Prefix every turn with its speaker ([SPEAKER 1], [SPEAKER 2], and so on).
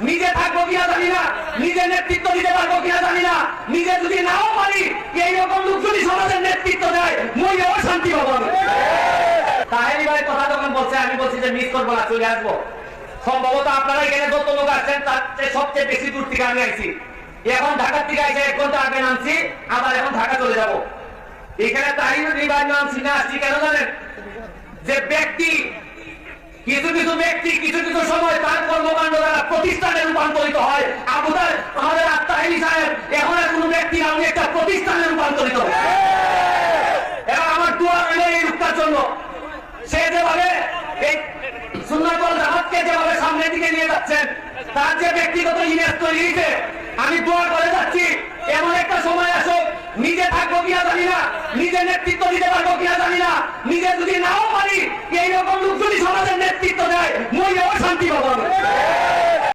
[SPEAKER 1] নিজে থাকবো কিনা জানি না, নিজে নেতৃত্ব দিতে পারবো কিনা জানি না, নিজে যদি নাও পারি এইরকম লোক যদি সমাজের নেতৃত্ব দেয় মহিলাও শান্তি পাবো। তাহেরি ভাই কথা যখন বলছে আমি বলছি যে মিস করবো না, চলে আসবো। সম্ভবত আপনারা এখানে যত লোক আসছেন তার সবচেয়ে বেশি দূর থেকে আমি আইছি। এখন ঢাকার থেকে আইসে 1 ঘন্টা আগে নামছি, আবার এখন ঢাকা চলে যাব। এখানে তাহেরি ভাই নামছি না আসছি কেন জানেন? যে ব্যক্তি কিছু কিছু ব্যক্তি কিছু কিছু সময় তার কর্মকাণ্ড দ্বারা প্রতিষ্ঠানে রূপান্তরিত হয়। আমাদের তাহেরি সাহেব এখন আর কোন ব্যক্তি না, উনি একটা প্রতিষ্ঠানে রূপান্তরিত হয়। এবং আমার দোয়া রইল এই রূপটার জন্য। সে যেভাবে এই সুন্নাত ওয়াল জামাতকে যেভাবে সামনের দিকে নিয়ে যাচ্ছেন, তার যে ব্যক্তিগত ইমেজ তৈরি হয়েছে, আমি দোয়া করে যাচ্ছি এমন একটা সময় আসুক, নিজে থাকবো কিনা জানি না, নিজে নেতৃত্ব দিতে পারবো কিনা জানি না, নিজে যদি নাও পারি এইরকম লোক যদি সমাজের নেতৃত্ব দেয় মহিলাও শান্তি পাবো।